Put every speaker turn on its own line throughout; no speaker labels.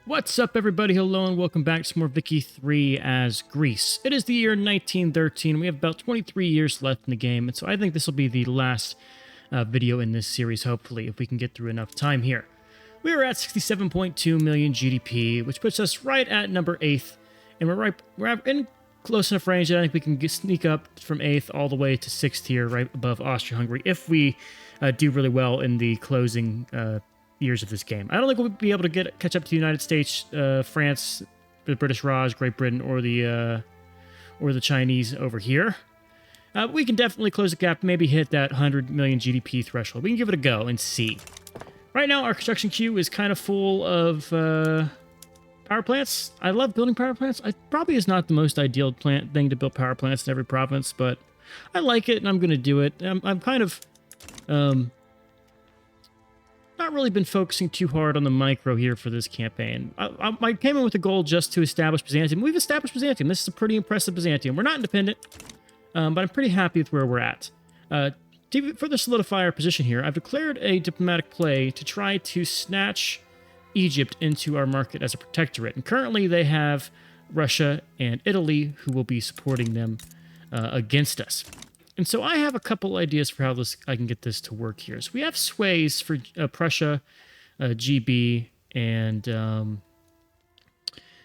What's up, everybody? Hello, and welcome back to more Vicky 3 as Greece. It is the year 1913. We have about 23 years left in the game, and so I think this will be the last video in this series, hopefully, if we can get through enough time here. We are at 67.2 million GDP, which puts us right at number 8th, and we're in close enough range that I think we can sneak up from 8th all the way to 6th here, right above Austria-Hungary, if we do really well in the closing years of this game. I don't think we'll be able to catch up to the United States, France, the British Raj, Great Britain, or the Chinese over here. We can definitely close the gap, maybe hit that 100 million GDP threshold. We can give it a go and see. Right now, our construction queue is kind of full of power plants. I love building power plants. It probably is not the most ideal thing to build power plants in every province, but I like it, and I'm going to do it. I'm kind of not really been focusing too hard on the micro here for this campaign. I came in with a goal just to establish Byzantium. We've established Byzantium. This is a pretty impressive Byzantium. We're not independent, but I'm pretty happy with where we're at. To further solidify our position here, I've declared a diplomatic play to try to snatch Egypt into our market as a protectorate. And currently they have Russia and Italy who will be supporting them against us. And so I have a couple ideas for how I can get this to work here. So we have sways for Prussia, GB, and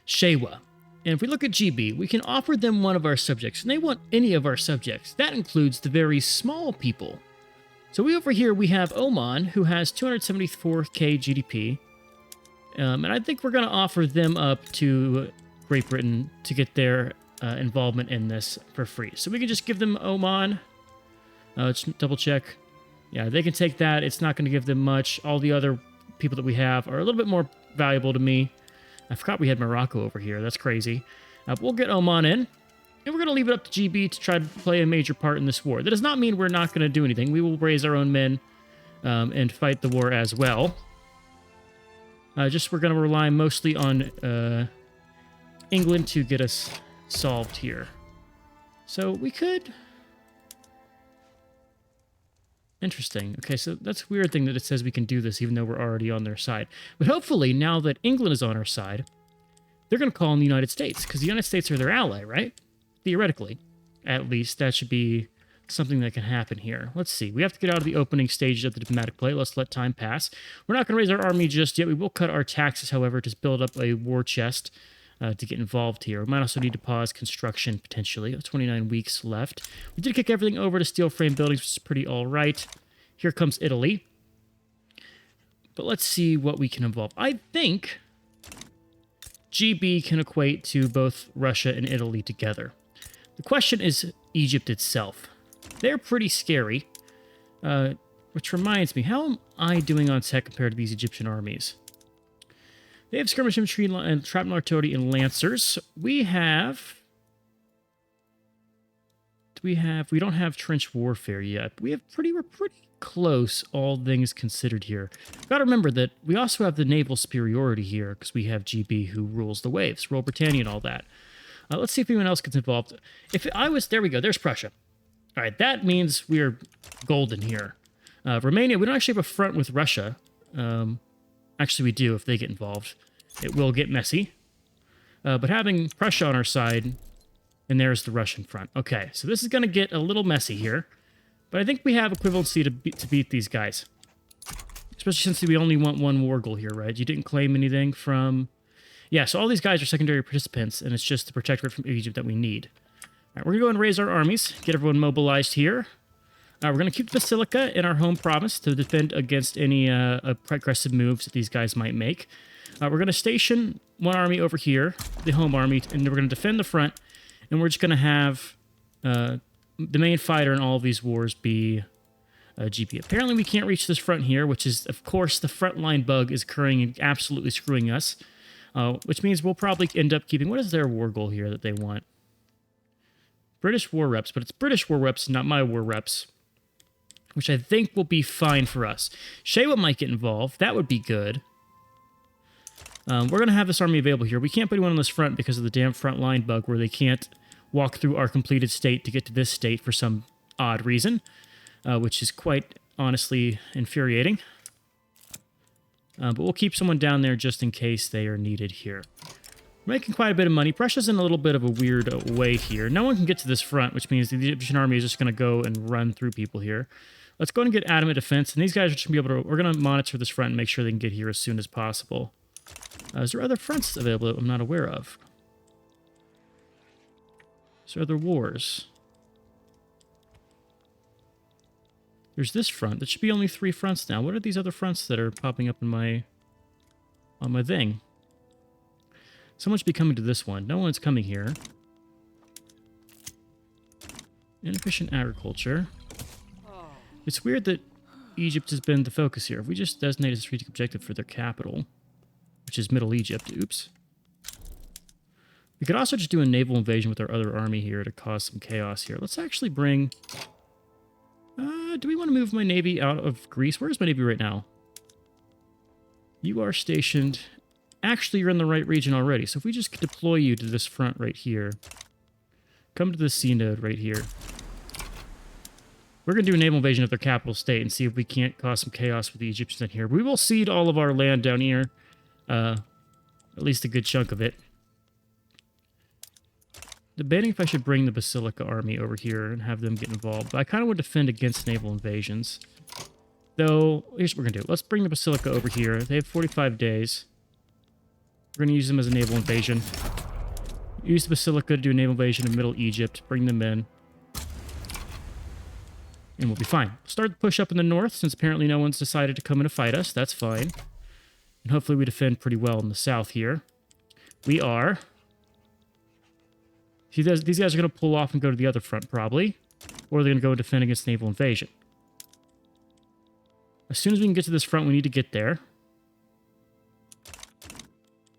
Shewa. And if we look at GB, we can offer them one of our subjects, and they want any of our subjects. That includes the very small people. So over here, we have Oman, who has 274k GDP. And I think we're going to offer them up to Great Britain to get their involvement in this for free. So we can just give them Oman. Let's double check. Yeah, they can take that. It's not going to give them much. All the other people that we have are a little bit more valuable to me. I forgot we had Morocco over here. That's crazy. We'll get Oman in, and we're going to leave it up to GB to try to play a major part in this war. That does not mean we're not going to do anything. We will raise our own men and fight the war as well. We're going to rely mostly on England to get us solved here. So we could... Interesting. Okay, so that's a weird thing that it says we can do this even though we're already on their side. But hopefully, now that England is on our side, they're going to call on the United States, because the United States are their ally, right? Theoretically. At least, that should be something that can happen here. Let's see. We have to get out of the opening stages of the diplomatic play. Let's let time pass. We're not going to raise our army just yet. We will cut our taxes, however, to build up a war chest to get involved here. We might also need to pause construction, potentially. 29 weeks left. We did kick everything over to steel frame buildings, which is pretty all right. Here comes Italy. But let's see what we can involve. I think GB can equate to both Russia and Italy together. The question is Egypt itself. They're pretty scary. Which reminds me, how am I doing on tech compared to these Egyptian armies? They have skirmish infantry and shrapnel artillery and lancers. We have... We don't have trench warfare yet. We're pretty close, all things considered here. Got to remember that we also have the naval superiority here, because we have GB who rules the waves, Royal Britannia and all that. Let's see if anyone else gets involved. There we go, there's Prussia. All right, that means we're golden here. Romania, we don't actually have a front with Russia. Actually, we do if they get involved. It will get messy. But having Prussia on our side, and there's the Russian front. Okay, so this is going to get a little messy here. But I think we have equivalency to beat these guys. Especially since we only want one war goal here, right? You didn't claim anything from... Yeah, so all these guys are secondary participants, and it's just the protectorate from Egypt that we need. All right, we're going to go and raise our armies, get everyone mobilized here. We're going to keep the Basilica in our home province to defend against any aggressive moves that these guys might make. We're going to station one army over here, the home army, and we're going to defend the front, and we're just going to have the main fighter in all of these wars be GB. Apparently we can't reach this front here, which is, of course, the frontline bug is occurring and absolutely screwing us, which means we'll probably end up keeping... What is their war goal here that they want? British war reps, but it's British war reps, not my war reps, which I think will be fine for us. Shewa might get involved. That would be good. We're going to have this army available here. We can't put anyone on this front because of the damn front line bug where they can't walk through our completed state to get to this state for some odd reason, which is quite honestly infuriating. But we'll keep someone down there just in case they are needed here. We're making quite a bit of money. Prussia's in a little bit of a weird way here. No one can get to this front, which means the Egyptian army is just going to go and run through people here. Let's go and get adamant defense, and these guys are just going to be able to... We're going to monitor this front and make sure they can get here as soon as possible. Is there other fronts available that I'm not aware of? Is there other wars? There's this front. There should be only 3 fronts now. What are these other fronts that are popping up in my... on my thing? Someone should be coming to this one. No one's coming here. Inefficient agriculture. It's weird that Egypt has been the focus here. If we just designate a strategic objective for their capital, which is Middle Egypt, oops. We could also just do a naval invasion with our other army here to cause some chaos here. Let's actually bring... do we want to move my navy out of Greece? Where's my navy right now? You are stationed... Actually, you're in the right region already. So if we just deploy you to this front right here, come to the C node right here. We're going to do a naval invasion of their capital state and see if we can't cause some chaos with the Egyptians in here. We will cede all of our land down here. At least a good chunk of it. Debating if I should bring the Basilica army over here and have them get involved. But I kind of want to defend against naval invasions. Though, here's what we're going to do. Let's bring the Basilica over here. They have 45 days. We're going to use them as a naval invasion. Use the Basilica to do a naval invasion of Middle Egypt. Bring them in. And we'll be fine. Start the push up in the north, since apparently no one's decided to come in to fight us. That's fine. And hopefully we defend pretty well in the south here. We are. See, these guys are going to pull off and go to the other front, probably. Or they're going to go and defend against naval invasion. As soon as we can get to this front, we need to get there.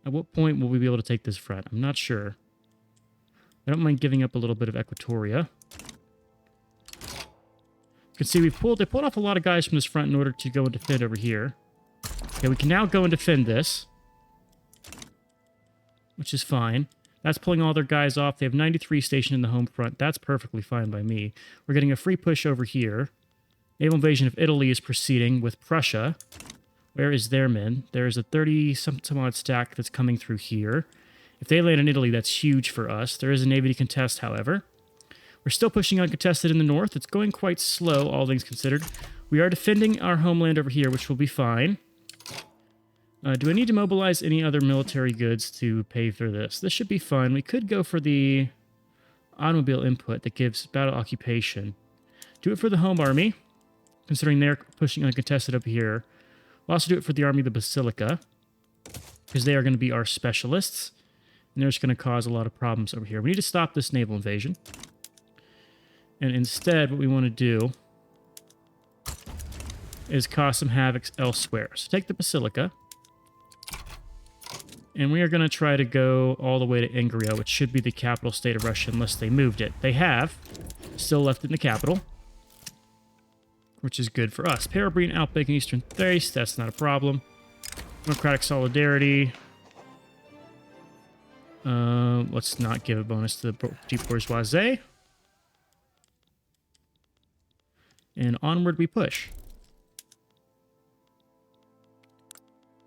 At what point will we be able to take this front? I'm not sure. I don't mind giving up a little bit of Equatoria. You can see they pulled off a lot of guys from this front in order to go and defend over here. Okay, we can now go and defend this. Which is fine. That's pulling all their guys off. They have 93 stationed in the home front. That's perfectly fine by me. We're getting a free push over here. Naval invasion of Italy is proceeding with Prussia. Where is their men? There's a 30-some odd stack that's coming through here. If they land in Italy, that's huge for us. There is a navy to contest, however. We're still pushing uncontested in the north. It's going quite slow, all things considered. We are defending our homeland over here, which will be fine. Do I need to mobilize any other military goods to pay for this? This should be fun. We could go for the automobile input that gives battle occupation. Do it for the home army, considering they're pushing uncontested up here. We'll also do it for the army of the Basilica, because they are going to be our specialists, and they're just going to cause a lot of problems over here. We need to stop this naval invasion. And instead, what we want to do is cause some havoc elsewhere. So take the Basilica. And we are going to try to go all the way to Ingria, which should be the capital state of Russia, unless they moved it. They have. Still left it in the capital, which is good for us. Parabrine outbreak in Eastern Thrace, that's not a problem. Democratic Solidarity. Let's not give a bonus to the Petit Bourgeoisie. And onward we push.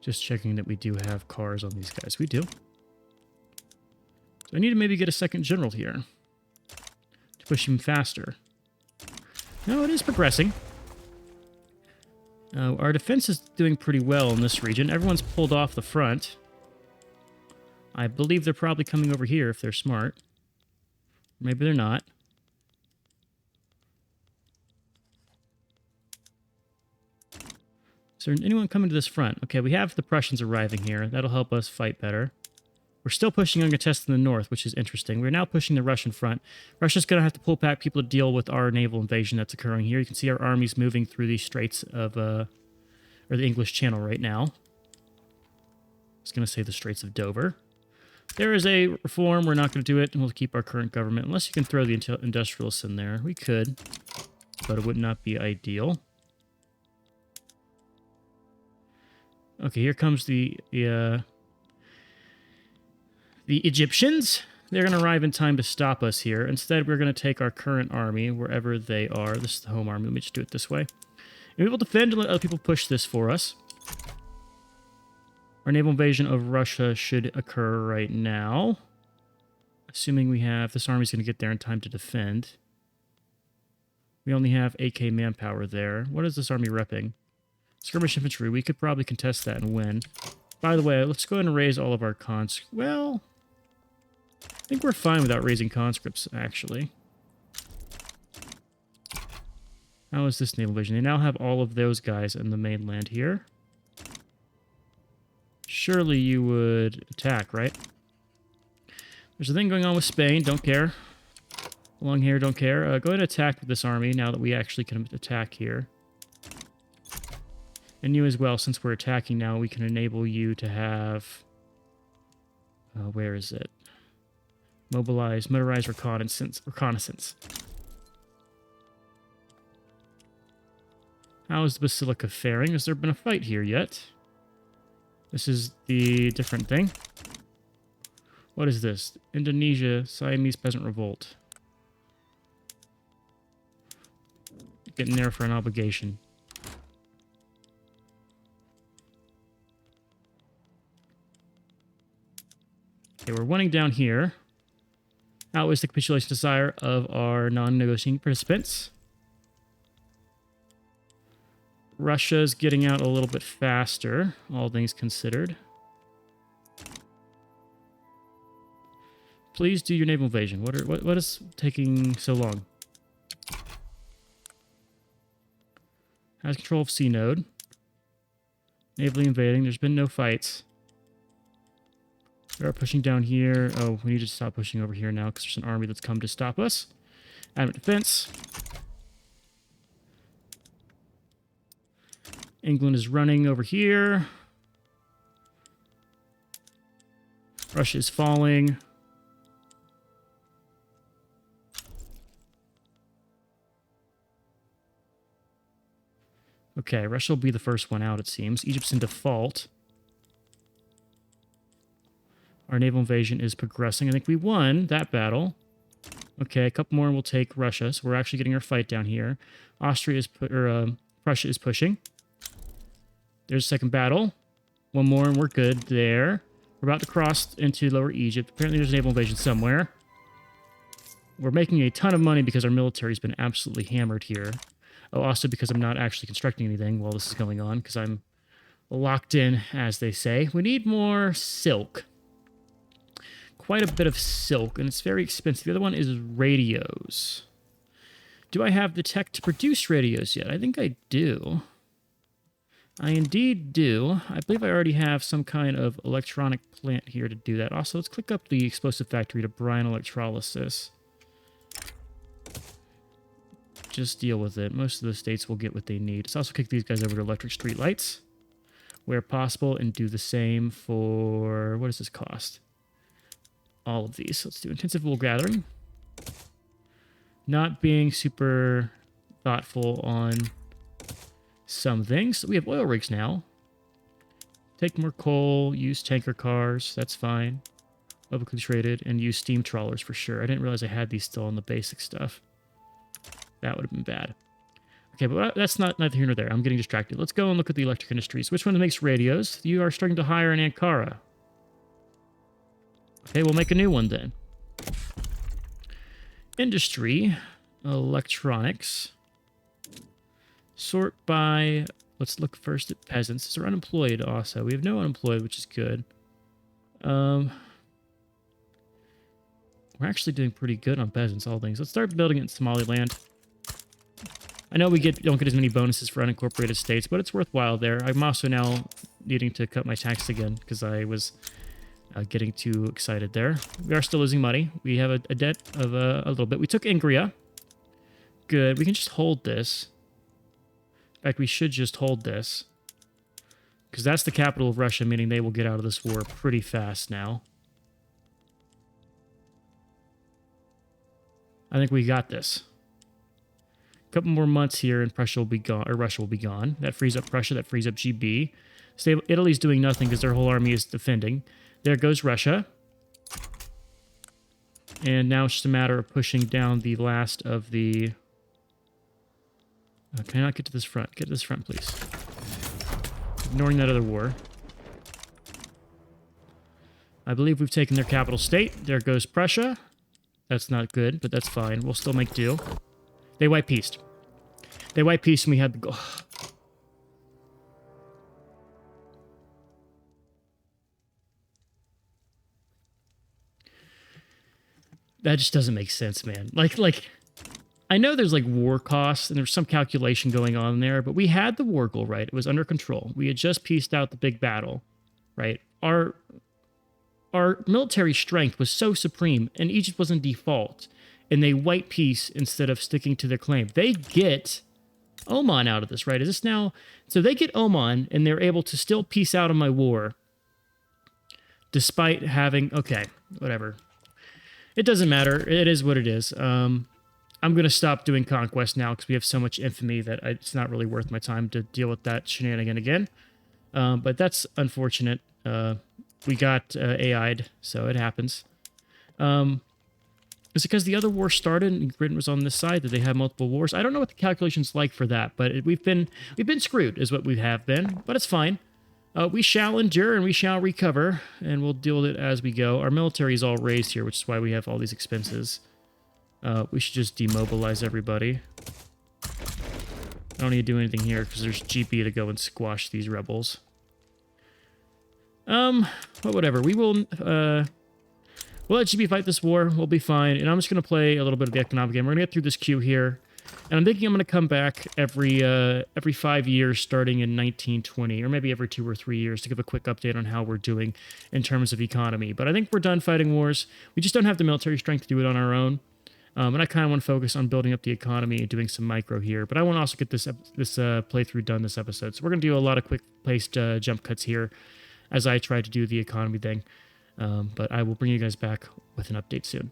Just checking that we do have cars on these guys. We do. So I need to maybe get a second general here to push him faster. No, it is progressing. Our defense is doing pretty well in this region. Everyone's pulled off the front. I believe they're probably coming over here if they're smart. Maybe they're not. Is there anyone coming to this front? Okay, we have the Prussians arriving here. That'll help us fight better. We're still pushing uncontested in the north, which is interesting. We're now pushing the Russian front. Russia's going to have to pull back people to deal with our naval invasion that's occurring here. You can see our armies moving through the straits of, or the English Channel right now. I was going to say the Straits of Dover. There is a reform. We're not going to do it, and we'll keep our current government. Unless you can throw the industrialists in there. We could, but it would not be ideal. Okay, here comes the Egyptians. They're going to arrive in time to stop us here. Instead, we're going to take our current army wherever they are. This is the home army. Let me just do it this way. And we will defend and let other people push this for us. Our naval invasion of Russia should occur right now. Assuming we have... This army's going to get there in time to defend. We only have 8k manpower there. What is this army repping? Skirmish infantry. We could probably contest that and win. By the way, let's go ahead and raise all of our conscripts. Well, I think we're fine without raising conscripts, actually. How is this naval invasion? They now have all of those guys in the mainland here. Surely you would attack, right? There's a thing going on with Spain. Don't care. Long hair, don't care. Go ahead and attack with this army now that we actually can attack here. And you as well, since we're attacking now, we can enable you to have... where is it? Mobilize, motorized reconnaissance. How is the Basilica faring? Has there been a fight here yet? This is the different thing. What is this? Indonesia, Siamese Peasant Revolt. Getting there for an obligation. Okay, we're winning down here. Now is the capitulation desire of our non-negotiating participants. Russia's getting out a little bit faster, all things considered. Please do your naval invasion. What is taking so long? Has control of Sea Node. Navally invading. There's been no fights. We are pushing down here. Oh, we need to stop pushing over here now because there's an army that's come to stop us. Adamant defense. England is running over here. Russia is falling. Okay, Russia will be the first one out, it seems. Egypt's in default. Our naval invasion is progressing. I think we won that battle. Okay, a couple more and we'll take Russia. So we're actually getting our fight down here. Prussia is pushing. There's a second battle. One more and we're good there. We're about to cross into Lower Egypt. Apparently there's a naval invasion somewhere. We're making a ton of money because our military's been absolutely hammered here. Oh, also because I'm not actually constructing anything while this is going on, because I'm locked in, as they say. We need more silk. Quite a bit of silk, and it's very expensive. The other one is radios. Do I have the tech to produce radios yet? I think I do. I indeed do. I believe I already have some kind of electronic plant here to do that. Also, let's click up the explosive factory to brine electrolysis. Just deal with it. Most of the states will get what they need. Let's also kick these guys over to electric street lights where possible and do the same for... What does this cost? All of these. Let's do intensive wool gathering. Not being super thoughtful on some things. We have oil rigs now. Take more coal, use tanker cars. That's fine. Publicly traded, and use steam trawlers for sure. I didn't realize I had these still on the basic stuff. That would have been bad. Okay, but that's neither here nor there. I'm getting distracted. Let's go and look at the electric industries. Which one makes radios? You are starting to hire in Ankara. Okay, we'll make a new one then. Industry. Electronics. Sort by... Let's look first at peasants. They're unemployed also. We have no unemployed, which is good. We're actually doing pretty good on peasants, all things. Let's start building it in Somaliland. I know we don't get as many bonuses for unincorporated states, but it's worthwhile there. I'm also now needing to cut my tax again because I was getting too excited there. We are still losing money. We have a debt of a little bit. We took Ingria. Good. We can just hold this. In fact, we should just hold this because that's the capital of Russia, meaning they will get out of this war pretty fast now. I think we got this. A couple more months here and Prussia will be gone, or Russia will be gone. That frees up Prussia, that frees up GB. Italy's doing nothing because their whole army is defending. There goes Russia. And now it's just a matter of pushing down the last of the... can I not get to this front? Get to this front, please. Ignoring that other war. I believe we've taken their capital state. There goes Prussia. That's not good, but that's fine. We'll still make do. They white peaced. They white peaced and we had the goal. That just doesn't make sense, man. Like, I know there's like war costs and there's some calculation going on there, but we had the war goal, right? It was under control. We had just pieced out the big battle, right? Our military strength was so supreme, and Egypt was in default, and they white peace instead of sticking to their claim. They get Oman out of this, right? Is this now? So they get Oman, and they're able to still peace out of my war, despite having, okay, whatever. It doesn't matter. It is what it is. I'm going to stop doing conquest now because we have so much infamy that it's not really worth my time to deal with that shenanigan again. But that's unfortunate. We got AI'd, so it happens. Is it because the other war started and Britain was on this side that they have multiple wars? I don't know what the calculation's like for that, but we've been screwed is what we have been, but it's fine. We shall endure and we shall recover, and we'll deal with it as we go. Our military is all raised here, which is why we have all these expenses. We should just demobilize everybody. I don't need to do anything here because there's GP to go and squash these rebels. But whatever. We'll let GB fight this war. We'll be fine. And I'm just going to play a little bit of the economic game. We're going to get through this queue here. And I'm thinking I'm going to come back every 5 years starting in 1920, or maybe every 2 or 3 years to give a quick update on how we're doing in terms of economy. But I think we're done fighting wars. We just don't have the military strength to do it on our own. And I kind of want to focus on building up the economy and doing some micro here. But I want to also get this playthrough done this episode. So we're going to do a lot of quick-paced jump cuts here as I try to do the economy thing. But I will bring you guys back with an update soon.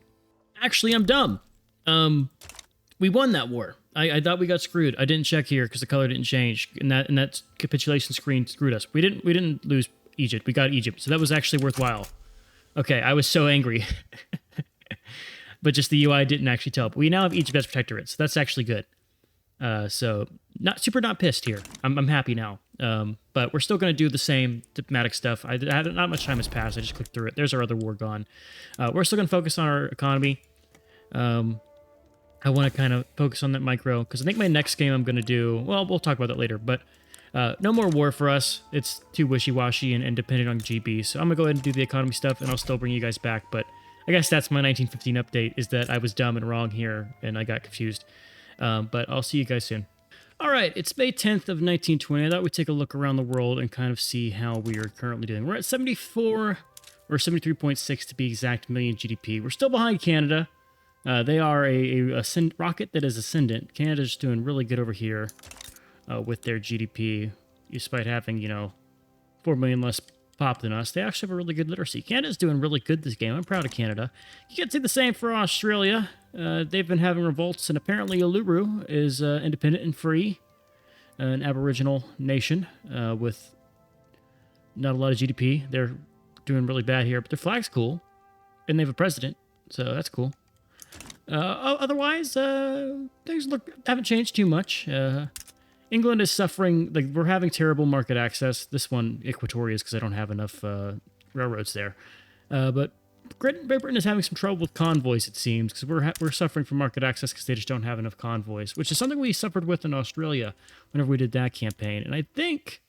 Actually, I'm dumb. We won that war. I thought we got screwed. I didn't check here because the color didn't change, and that capitulation screen screwed us. We didn't lose Egypt. We got Egypt, so that was actually worthwhile. Okay, I was so angry. But just the UI didn't actually tell. But we now have Egypt as protectorate, so that's actually good. So not pissed here. I'm happy now. But we're still going to do the same diplomatic stuff. Not much time has passed. I just clicked through it. There's our other war gone. We're still going to focus on our economy. I want to kind of focus on that micro because I think my next game I'm going to do, well, we'll talk about that later, but no more war for us. It's too wishy-washy and dependent on GB. So I'm going to go ahead and do the economy stuff, and I'll still bring you guys back. But I guess that's my 1915 update, is that I was dumb and wrong here, and I got confused. But I'll see you guys soon. All right, it's May 10th of 1920. I thought we'd take a look around the world and kind of see how we are currently doing. We're at 74, or 73.6 to be exact, million GDP. We're still behind Canada. They are a rocket that is ascendant. Canada's doing really good over here with their GDP, despite having, 4 million less pop than us. They actually have a really good literacy. Canada's doing really good this game. I'm proud of Canada. You can say the same for Australia. They've been having revolts, and apparently Uluru is independent and free, an Aboriginal nation with not a lot of GDP. They're doing really bad here, but their flag's cool, and they have a president, so that's cool. Otherwise, things haven't changed too much. England is suffering, we're having terrible market access. This one, Equatoria, is because I don't have enough railroads there. But Great Britain is having some trouble with convoys, it seems, because we're suffering from market access because they just don't have enough convoys, which is something we suffered with in Australia whenever we did that campaign. And I think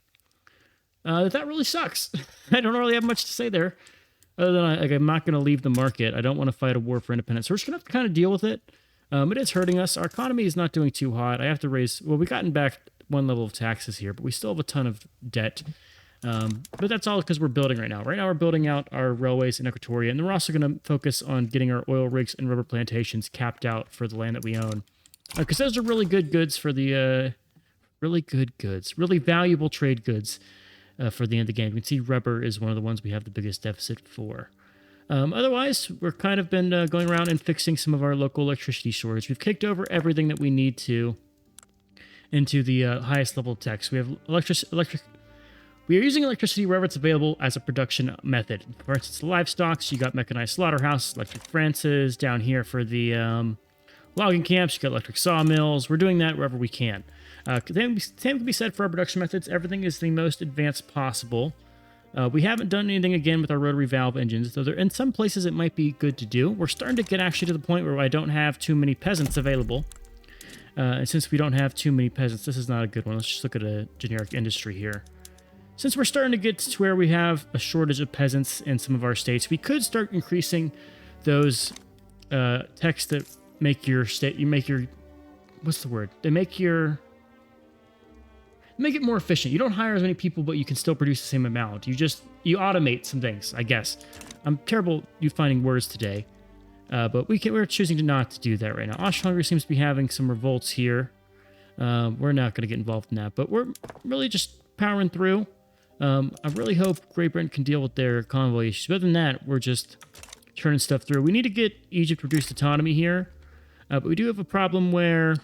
that really sucks. I don't really have much to say there. Other than I'm not going to leave the market. I don't want to fight a war for independence. So we're just going to have to kind of deal with it. It is hurting us. Our economy is not doing too hot. I have to raise... Well, we've gotten back one level of taxes here, but we still have a ton of debt. But that's all because we're building right now. Right now we're building out our railways in Equatoria, and then we're also going to focus on getting our oil rigs and rubber plantations capped out for the land that we own. Because those are really good goods for the... really valuable trade goods. For the end of the game. You can see rubber is one of the ones we have the biggest deficit for. Otherwise, we're kind of been going around and fixing some of our local electricity storage. We've kicked over everything that we need to into the highest level of tech. So we have we are using electricity wherever it's available as a production method. For instance, livestock, so you got mechanized slaughterhouse, electric fences down here for the logging camps. You got electric sawmills. We're doing that wherever we can. Same can be said for our production methods. Everything is the most advanced possible. We haven't done anything again with our rotary valve engines, though in some places it might be good to do. We're starting to get actually to the point where I don't have too many peasants available. And since we don't have too many peasants, this is not a good one. Let's just look at a generic industry here. Since we're starting to get to where we have a shortage of peasants in some of our states, we could start increasing those techs that make your state, what's the word? They make it more efficient. You don't hire as many people, but you can still produce the same amount. You automate some things, I guess. I'm terrible at finding words today, but we're choosing to not to do that right now. Austria-Hungary seems to be having some revolts here. We're not going to get involved in that, but we're really just powering through. I really hope Great Britain can deal with their convoy issues. But other than that, we're just turning stuff through. We need to get Egypt reduced autonomy here, but we do have a problem where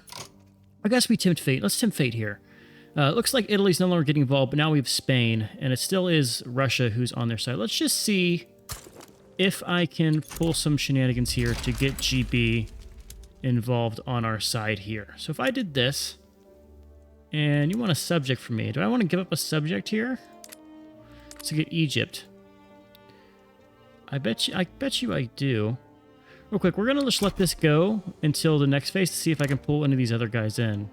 I guess we tempt fate. Let's tempt fate here. It looks like Italy's no longer getting involved, but now we have Spain, and it still is Russia who's on their side. Let's just see if I can pull some shenanigans here to get GB involved on our side here. So if I did this, and you want a subject for me, do I want to give up a subject here to get Egypt? I bet you I do. Real quick, we're gonna just let this go until the next phase to see if I can pull any of these other guys in.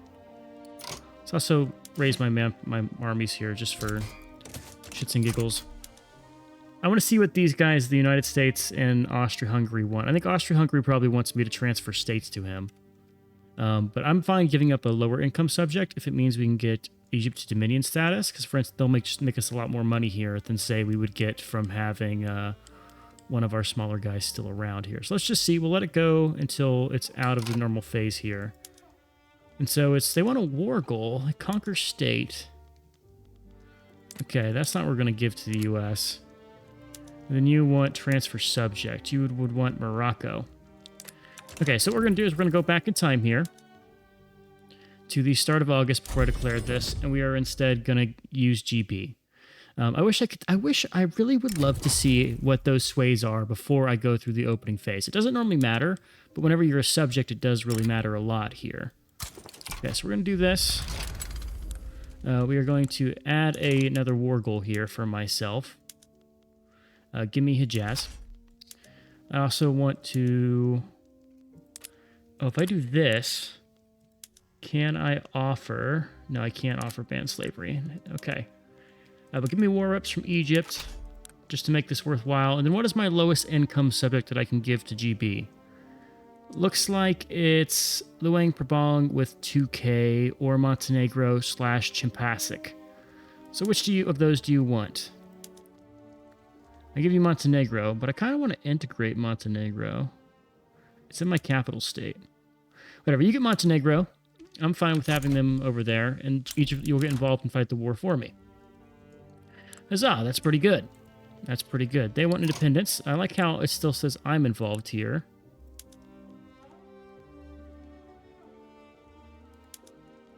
Let's also raise my armies here just for shits and giggles. I want to see what these guys, the United States and Austria-Hungary, want. I think Austria-Hungary probably wants me to transfer states to him. But I'm fine giving up a lower income subject if it means we can get Egypt to Dominion status. Because, for instance, they'll make us a lot more money here than, say, we would get from having one of our smaller guys still around here. So let's just see. We'll let it go until it's out of the normal phase here. And so they want a war goal. Conquer state. Okay, that's not what we're going to give to the U.S. And then you want transfer subject. You would want Morocco. Okay, so what we're going to do is we're going to go back in time here to the start of August before I declared this, and we are instead going to use GB. I really would love to see what those sways are before I go through the opening phase. It doesn't normally matter, but whenever you're a subject, it does really matter a lot here. Okay, so we're going to do this. We are going to add another war goal here for myself. Give me Hijaz. I also want to... Oh, if I do this, can I offer... No, I can't offer banned slavery. Okay. But give me war reps from Egypt, just to make this worthwhile. And then what is my lowest income subject that I can give to GB? Looks like it's Luang Prabang with 2k or Montenegro / Chimpasic. So which of those do you want? I give you Montenegro, but I kind of want to integrate Montenegro. It's in my capital state. Whatever, you get Montenegro. I'm fine with having them over there, and each of you will get involved and fight the war for me. Huzzah, that's pretty good. That's pretty good. They want independence. I like how it still says I'm involved here.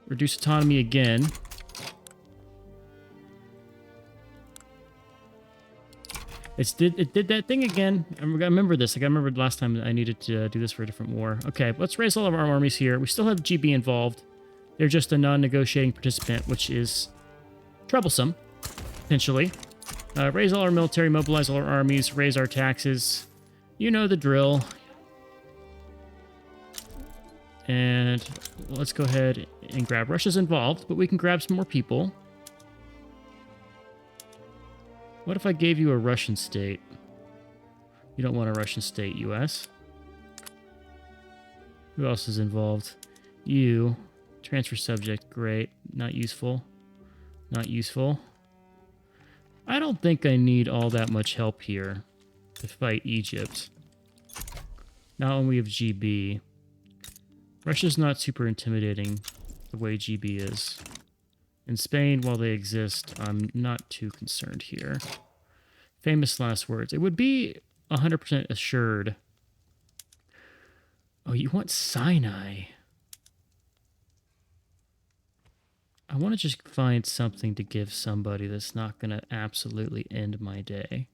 Reduce autonomy again. It did that thing again. I remember this. Like I remembered last time I needed to do this for a different war. Okay, let's raise all of our armies here. We still have GB involved. They're just a non-negotiating participant, which is troublesome, potentially. Raise all our military, mobilize all our armies, raise our taxes. You know the drill. And let's go ahead and grab... Russia's involved, but we can grab some more people. What if I gave you a Russian state? You don't want a Russian state, US. Who else is involved? You. Transfer subject, great. Not useful. Not useful. I don't think I need all that much help here to fight Egypt. Not when we have GB. Russia's not super intimidating the way GB is. In Spain, while they exist, I'm not too concerned here. Famous last words. It would be 100% assured. Oh, you want Sinai? I want to just find something to give somebody that's not going to absolutely end my day.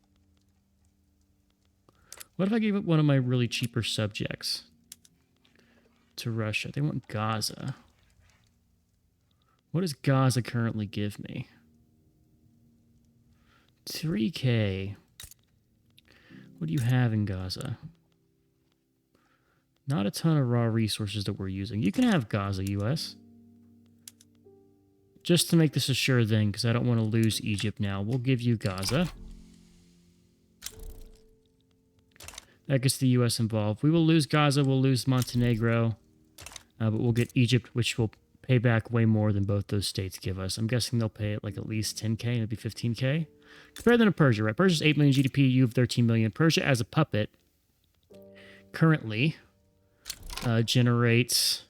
What if I gave it one of my really cheaper subjects to Russia? They want Gaza. What does Gaza currently give me? 3K. What do you have in Gaza? Not a ton of raw resources that we're using. You can have Gaza, US. Just to make this a sure thing, because I don't want to lose Egypt now. We'll give you Gaza. That gets the US involved. We will lose Gaza, we'll lose Montenegro, but we'll get Egypt, which will pay back way more than both those states give us. I'm guessing they'll pay it like at least 10K, maybe 15K. Compare them to Persia, right? Persia's 8 million GDP, you have 13 million. Persia as a puppet currently generates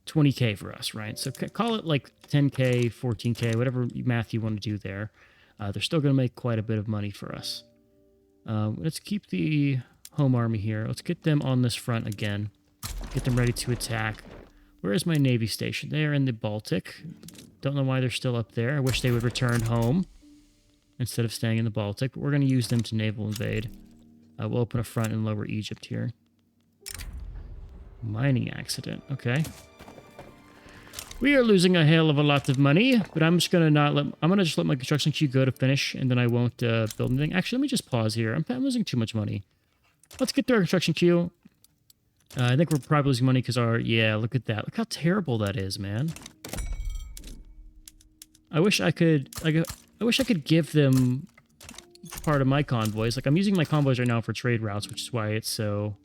20K for us, right? So call it like 10K, 14K, whatever math you want to do there. They're still going to make quite a bit of money for us. Let's keep the home army here. Let's get them on this front again. Get them ready to attack. Where is my navy station? They are in the Baltic. Don't know why they're still up there. I wish they would return home instead of staying in the Baltic. But we're going to use them to naval invade. We'll open a front in Lower Egypt here. Mining accident. Okay. We are losing a hell of a lot of money, but I'm just gonna just let my construction queue go to finish, and then I won't build anything. Actually, let me just pause here. I'm losing too much money. Let's get through our construction queue. I think we're probably losing money because yeah, look at that. Look how terrible that is, man. I wish I could give them part of my convoys. Like, I'm using my convoys right now for trade routes, which is why it's so,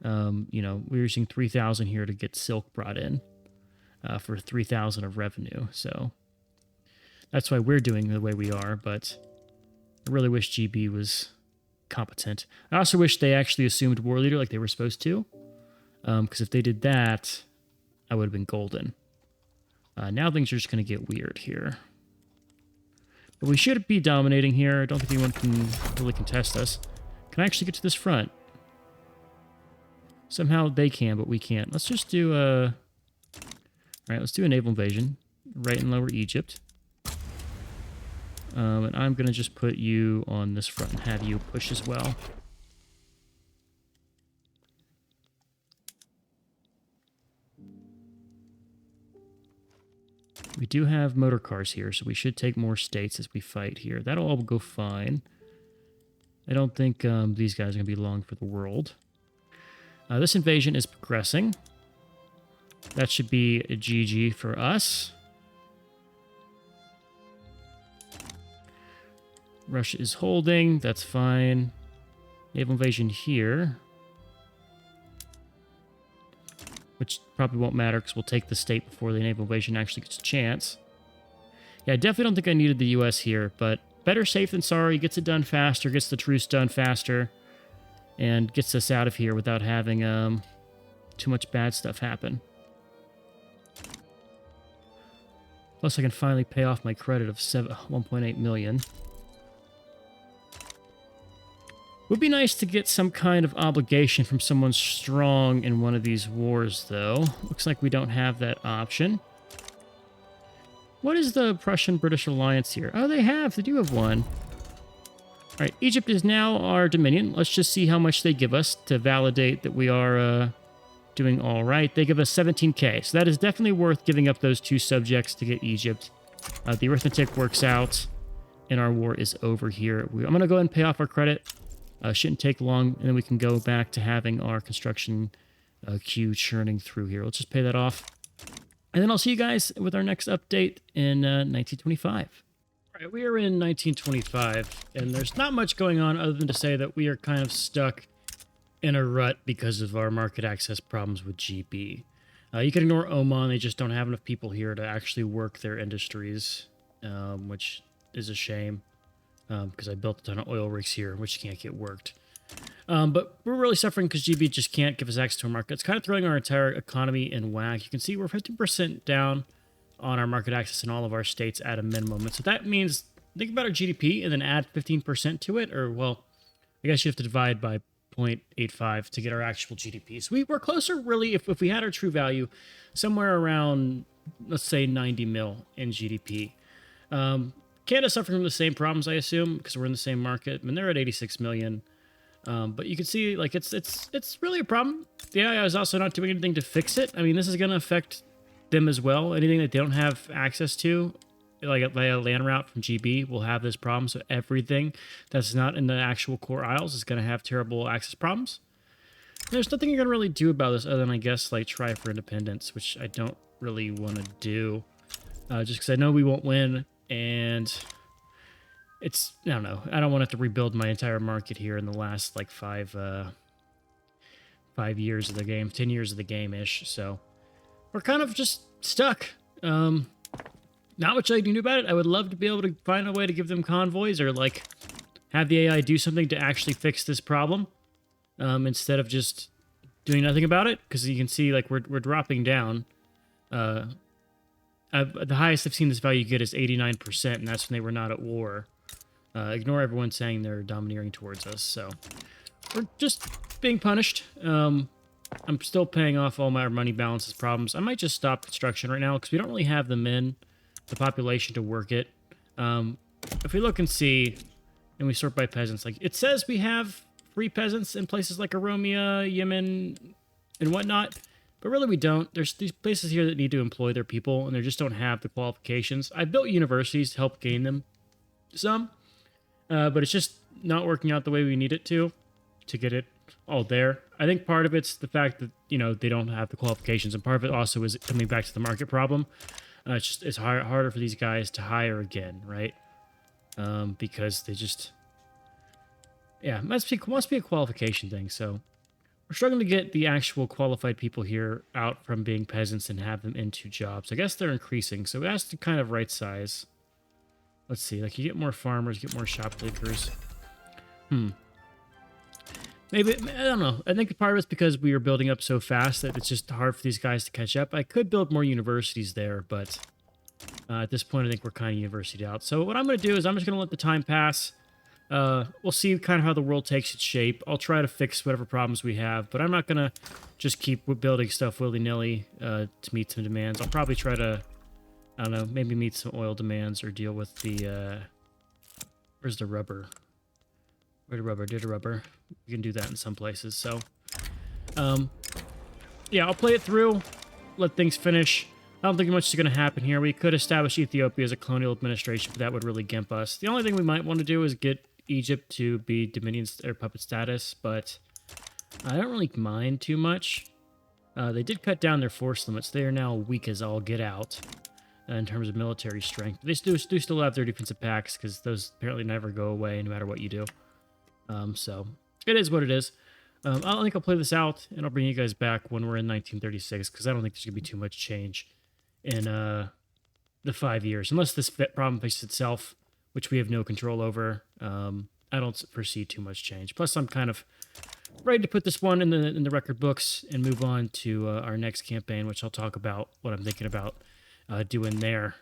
you know, we're using 3,000 here to get silk brought in. For 3,000 of revenue, so that's why we're doing the way we are, but I really wish GB was competent. I also wish they actually assumed war leader like they were supposed to, because if they did that, I would have been golden. Now things are just going to get weird here. But we should be dominating here. I don't think anyone can really contest us. Can I actually get to this front? Somehow they can, but we can't. Let's just do a... All right, let's do a naval invasion right in Lower Egypt. And I'm going to just put you on this front and have you push as well. We do have motor cars here, so we should take more states as we fight here. That'll all go fine. I don't think these guys are going to be long for the world. This invasion is progressing. That should be a GG for us. Russia is holding. That's fine. Naval invasion here. Which probably won't matter because we'll take the state before the naval invasion actually gets a chance. Yeah, I definitely don't think I needed the US here, but better safe than sorry. Gets it done faster, gets the truce done faster, and gets us out of here without having too much bad stuff happen. Plus, I can finally pay off my credit of 1.8 million. Would be nice to get some kind of obligation from someone strong in one of these wars, though. Looks like we don't have that option. What is the Prussian-British alliance here? Oh, they do have one. All right, Egypt is now our dominion. Let's just see how much they give us to validate that we are doing all right. They give us 17K, so that is definitely worth giving up those 2 subjects to get Egypt. The arithmetic works out, and our war is over here. I'm going to go ahead and pay off our credit. Shouldn't take long, and then we can go back to having our construction queue churning through here. Let's just pay that off. And then I'll see you guys with our next update in 1925. All right, we are in 1925, and there's not much going on other than to say that we are kind of stuck in a rut because of our market access problems with GB. You can ignore Oman. They just don't have enough people here to actually work their industries, which is a shame. Because I built a ton of oil rigs here, which can't get worked. But we're really suffering because GB just can't give us access to a market. It's kind of throwing our entire economy in whack. You can see we're 50% down on our market access in all of our states at a minimum. And so that means, think about our GDP and then add 15% to it. Or, well, I guess you have to divide by 0.85 to get our actual GDP. So we're closer, really, if we had our true value, somewhere around, let's say, 90 mil in GDP. Canada's suffering from the same problems, I assume, because we're in the same market. I mean, they're at 86 million. But you can see, like, it's really a problem. The AI is also not doing anything to fix it. I mean, this is going to affect them as well. Anything that they don't have access to, like via land route from GB will have this problem. So everything that's not in the actual core isles is going to have terrible access problems. There's nothing you're going to really do about this other than, I guess, like try for independence, which I don't really want to do. Just because I know we won't win, and it's, I don't know, I don't want to have to rebuild my entire market here in the last, like, 5 years of the game, 10 years of the game-ish, so we're kind of just stuck. Not much I can do about it. I would love to be able to find a way to give them convoys, or, like, have the AI do something to actually fix this problem, instead of just doing nothing about it, because you can see, like, we're dropping down. The highest I've seen this value get is 89%, and that's when they were not at war. Ignore everyone saying they're domineering towards us, so we're just being punished. I'm still paying off all my money balances problems. I might just stop construction right now, because we don't really have the men, the population to work it. If we look and see, and we sort by peasants, like, it says we have free peasants in places like Oromia, Yemen, and whatnot, but really we don't. There's these places here that need to employ their people, and they just don't have the qualifications. I built universities to help gain them some, but it's just not working out the way we need it to get it all there. I think part of it's the fact that, you know, they don't have the qualifications, and part of it also is coming back to the market problem. It's harder for these guys to hire again, right? Because they just, yeah, must be a qualification thing. So we're struggling to get the actual qualified people here out from being peasants and have them into jobs. I guess they're increasing, so it has to kind of right size. Let's see, like, you get more farmers, get more shop lickers. Maybe, I don't know. I think part of it's because we are building up so fast that it's just hard for these guys to catch up. I could build more universities there, but at this point, I think we're kind of university out. So what I'm going to do is I'm just going to let the time pass. We'll see kind of how the world takes its shape. I'll try to fix whatever problems we have, but I'm not going to just keep building stuff willy-nilly to meet some demands. I'll probably try to, I don't know, maybe meet some oil demands or deal with the, where's the rubber? Where's the rubber? Did a rubber? We can do that in some places. So, yeah, I'll play it through, let things finish. I don't think much is going to happen here. We could establish Ethiopia as a colonial administration, but that would really gimp us. The only thing we might want to do is get Egypt to be dominion or puppet status, but I don't really mind too much. They did cut down their force limits. They are now weak as all get out in terms of military strength. They do still have their defensive packs, because those apparently never go away no matter what you do. So it is what it is. I think I'll play this out, and I'll bring you guys back when we're in 1936, because I don't think there's going to be too much change in the 5 years. Unless this problem fixes itself, which we have no control over, I don't foresee too much change. Plus, I'm kind of ready to put this one in the record books and move on to our next campaign, which I'll talk about what I'm thinking about doing there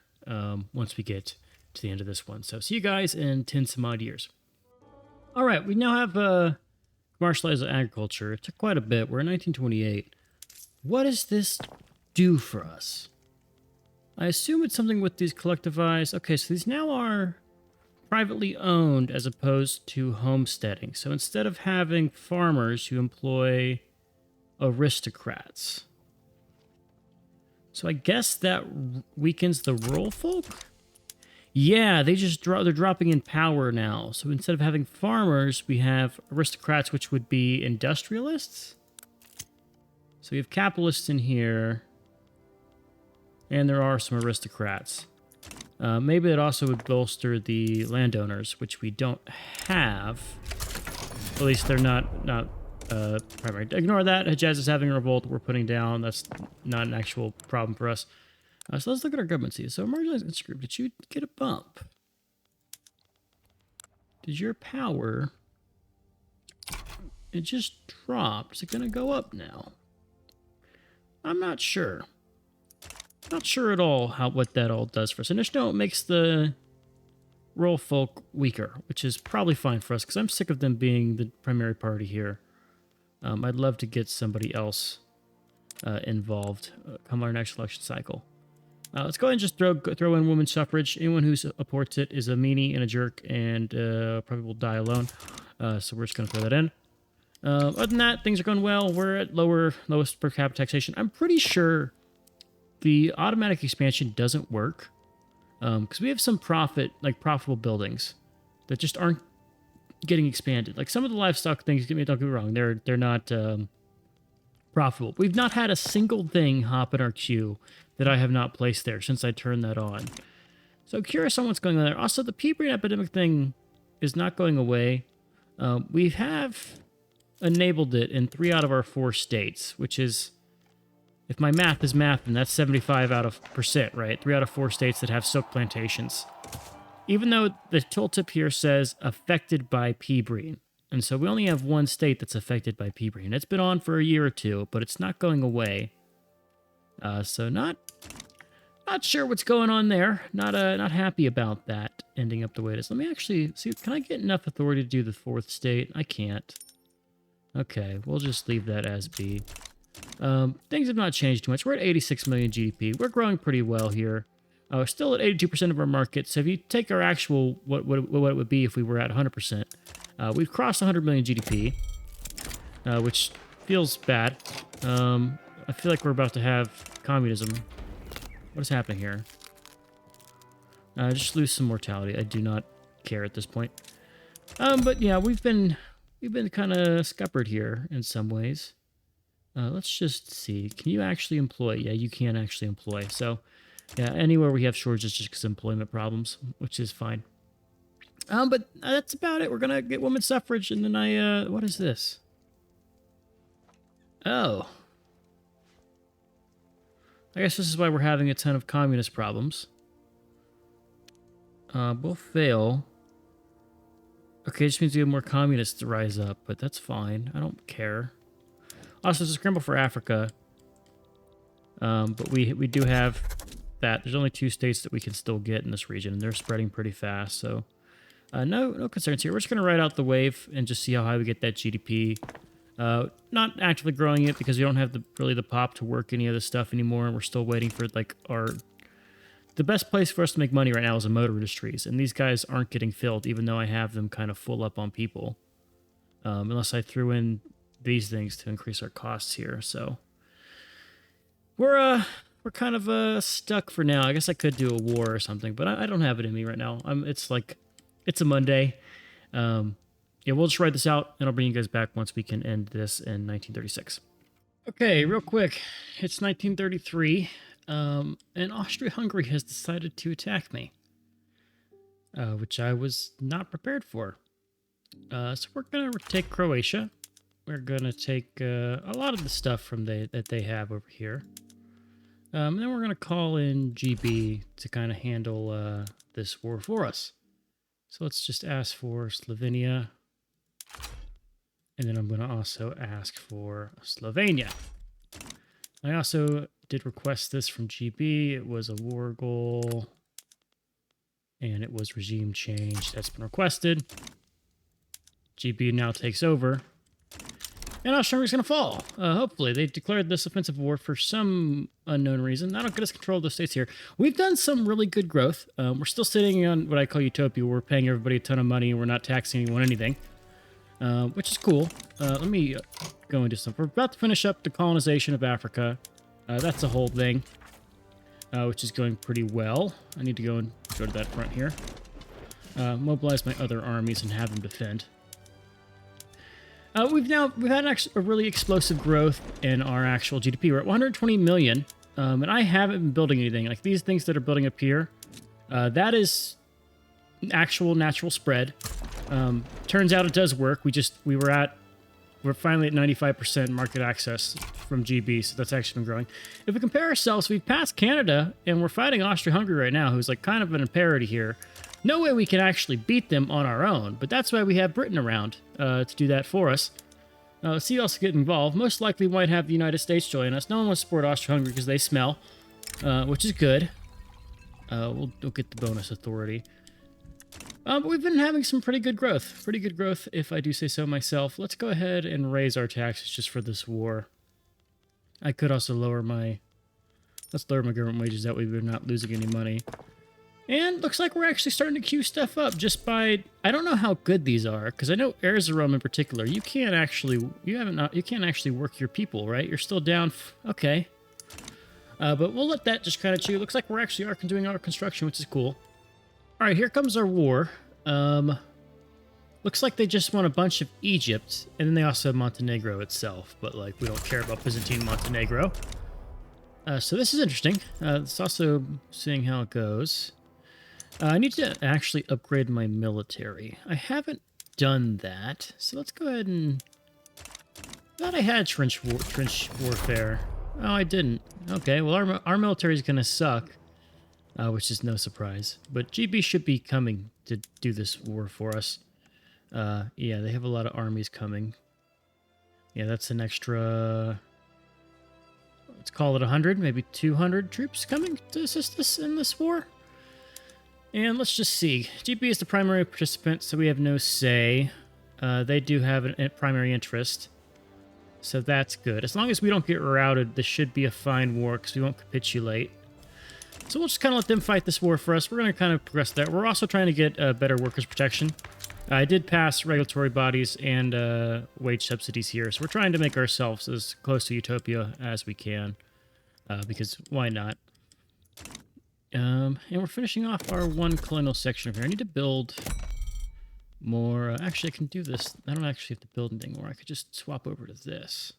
once we get to the end of this one. So see you guys in 10 some odd years. All right, we now have commercialized agriculture. It took quite a bit. We're in 1928. What does this do for us? I assume it's something with these collectivized. Okay, so these now are privately owned as opposed to homesteading. So instead of having farmers, you employ aristocrats. So I guess that weakens the rural folk? Yeah, they're dropping in power now. So instead of having farmers, we have aristocrats, which would be industrialists. So we have capitalists in here, and there are some aristocrats. Maybe it also would bolster the landowners, which we don't have. At least they're not primary. Ignore that. Hejaz is having a revolt we're putting down. That's not an actual problem for us. So let's look at our government. So marginalized group, did you get a bump? Did your power... It just dropped. Is it going to go up now? I'm not sure. Not sure at all what that all does for us. Initially, it makes the rural folk weaker, which is probably fine for us, because I'm sick of them being the primary party here. I'd love to get somebody else involved come our next election cycle. Let's go ahead and just throw in women's suffrage. Anyone who supports it is a meanie and a jerk, and probably will die alone. So we're just going to throw that in. Other than that, things are going well. We're at lowest per capita taxation. I'm pretty sure the automatic expansion doesn't work. Because we have some profitable buildings that just aren't getting expanded. Like some of the livestock things, don't get me wrong, they're not profitable. We've not had a single thing hop in our queue that I have not placed there since I turned that on. So curious on what's going on there. Also, the pea brain epidemic thing is not going away. We have enabled it in 3 out of our 4 states, which is, if my math is math, then that's 75%, right? 3 out of 4 states that have silk plantations. Even though the tooltip here says affected by pea brain. And so we only have 1 state that's affected by pea brain. It's been on for a year or 2, but it's not going away. So not sure what's going on there. Not happy about that ending up the way it is. Let me actually see. Can I get enough authority to do the 4th state? I can't. Okay, we'll just leave that as be. Things have not changed too much. We're at 86 million GDP. We're growing pretty well here. We're still at 82% of our market. So if you take our actual, what it would be if we were at 100%, we've crossed 100 million GDP, which feels bad. I feel like we're about to have communism. What is happening here? Just lose some mortality. I do not care at this point. But yeah, we've been kind of scuppered here in some ways. Let's just see. Can you actually employ? Yeah, you can actually employ. So, yeah, anywhere we have shortages just because of employment problems, which is fine. But that's about it. We're gonna get women's suffrage, and then what is this? Oh. I guess this is why we're having a ton of communist problems. We'll fail. Okay, it just means we have more communists to rise up, but that's fine. I don't care. Also, it's a scramble for Africa. But we do have that. There's only 2 states that we can still get in this region, and they're spreading pretty fast, so no concerns here. We're just going to ride out the wave and just see how high we get that GDP. Not actively growing it because we don't have really the pop to work any of this stuff anymore, and we're still waiting for like the best place for us to make money right now is in motor industries, and these guys aren't getting filled, even though I have them kind of full up on people, unless I threw in these things to increase our costs here. So we're kind of stuck for now. I guess I could do a war or something, but I don't have it in me right now. It's a Monday. Yeah, we'll just write this out, and I'll bring you guys back once we can end this in 1936. Okay, real quick. It's 1933, and Austria-Hungary has decided to attack me, which I was not prepared for. So we're going to take Croatia. We're going to take a lot of the stuff from that they have over here. And then we're going to call in GB to kind of handle this war for us. So let's just ask for Slovenia. And then I'm going to also ask for Slovenia. I also did request this from GB. It was a war goal. And it was regime change. That's been requested. GB now takes over. And Austria-Hungary's going to fall. Hopefully. They declared this offensive war for some unknown reason. That'll get us control of the states here. We've done some really good growth. We're still sitting on what I call utopia. We're paying everybody a ton of money and we're not taxing anyone anything. Which is cool. Let me go into something. We're about to finish up the colonization of Africa. That's a whole thing, which is going pretty well. I need to go to that front here. Mobilize my other armies and have them defend. We've had a really explosive growth in our actual GDP. We're at 120 million, and I haven't been building anything. Like these things that are building up here, that is actual natural spread. Turns out it does work. We're finally at 95% market access from GB, so that's actually been growing. If we compare ourselves, we've passed Canada, and we're fighting Austria-Hungary right now, who's like kind of in a parity here. No way we can actually beat them on our own, but that's why we have Britain around to do that for us. Let's see who else get involved. Most likely might have the United States join us. No one wants to support Austria-Hungary because they smell, which is good. We'll get the bonus authority. But we've been having some pretty good growth. Pretty good growth, if I do say so myself. Let's go ahead and raise our taxes just for this war. I could also lower my government wages. That way we're not losing any money. And looks like we're actually starting to queue stuff up just by... I don't know how good these are, because I know Erzurum in particular, you can't actually work your people, right? You're still down... Okay. But we'll let that just kind of chew. Looks like we're actually doing our construction, which is cool. All right, here comes our war. Looks like they just won a bunch of Egypt, and then they also have Montenegro itself, but like we don't care about Byzantine Montenegro. So this is interesting. It's also seeing how it goes. I need to actually upgrade my military. I haven't done that, so let's go ahead and... Thought I had trench warfare. Oh, I didn't. Okay, well our military is gonna suck, which is no surprise. But GB should be coming to do this war for us. Yeah, they have a lot of armies coming. Yeah, that's an extra... Let's call it 100, maybe 200 troops coming to assist us in this war. And let's just see. GB is the primary participant, so we have no say. They do have a primary interest. So that's good. As long as we don't get routed, this should be a fine war, because we won't capitulate. So we'll just kind of let them fight this war for us. We're going to kind of progress that. We're also trying to get better workers' protection. I did pass regulatory bodies and wage subsidies here, so we're trying to make ourselves as close to utopia as we can, because why not? And we're finishing off our one colonial section over here. I need to build more. Actually, I can do this. I don't actually have to build anything more. I could just swap over to this.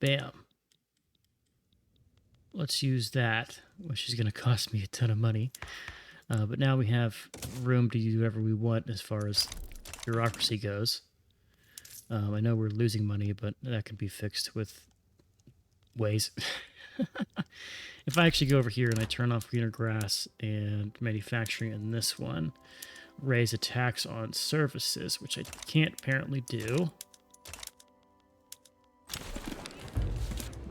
Bam. Let's use that, which is going to cost me a ton of money. But now we have room to do whatever we want as far as bureaucracy goes. I know we're losing money, but that can be fixed with ways. If I actually go over here and I turn off greener grass and manufacturing in this one, raise a tax on services, which I can't apparently do.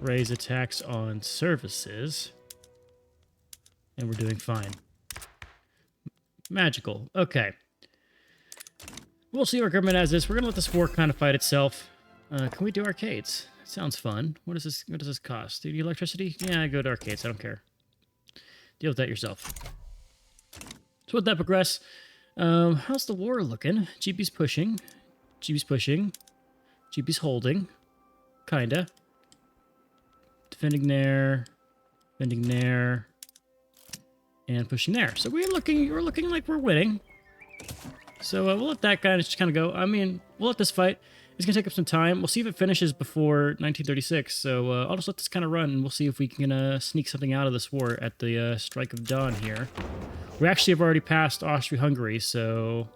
Raise a tax on services. And we're doing fine. Magical. Okay. We'll see where government has this. We're going to let this war kind of fight itself. Can we do arcades? Sounds fun. What does this cost? Do you need electricity? Yeah, go to arcades. I don't care. Deal with that yourself. So let that progress. How's the war looking? GB's pushing. GB's pushing. GB's holding. Kinda. Defending there. Defending there. And pushing there. So we're looking like we're winning. So we'll let that guy just kind of go. I mean, we'll let this fight. It's going to take up some time. We'll see if it finishes before 1936. So I'll just let this kind of run, and we'll see if we can sneak something out of this war at the strike of dawn here. We actually have already passed Austria-Hungary, so...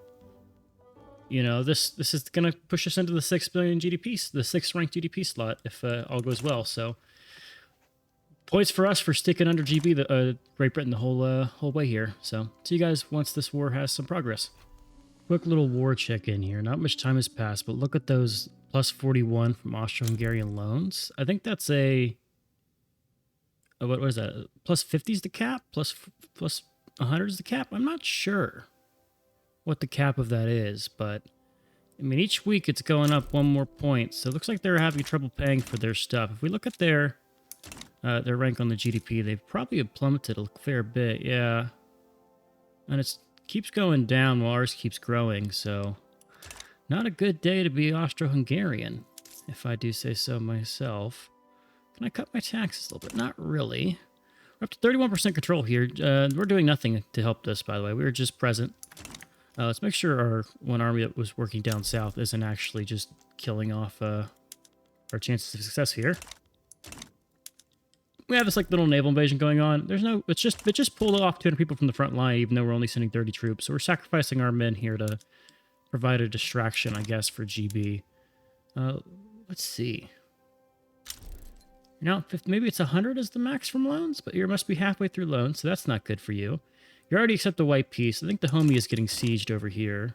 You know, this is going to push us into the 6 billion GDP, the 6th ranked GDP slot, if all goes well. So... Points for us for sticking under GB, Great Britain, the whole way here. So, see you guys once this war has some progress. Quick little war check-in here. Not much time has passed, but look at those plus 41 from Austro-Hungarian loans. I think that's a... what is that? Plus 50 is the cap? Plus 100 is the cap? I'm not sure what the cap of that is, but... I mean, each week it's going up one more point, so it looks like they're having trouble paying for their stuff. If we look at their rank on the GDP, they've probably plummeted a fair bit, yeah. And it keeps going down while ours keeps growing, so not a good day to be Austro-Hungarian, if I do say so myself. Can I cut my taxes a little bit? Not really. We're up to 31% control here. We're doing nothing to help this, by the way. We were just present. Let's make sure our one army that was working down south isn't actually just killing off our chances of success here. We have this like little naval invasion going on. It just pulled off 200 people from the front line, even though we're only sending 30 troops. So we're sacrificing our men here to provide a distraction, I guess, for GB. Let's see. Now, maybe it's 100 is the max from loans, but you must be halfway through loans, so that's not good for you. You already accept the white peace. I think the homie is getting sieged over here.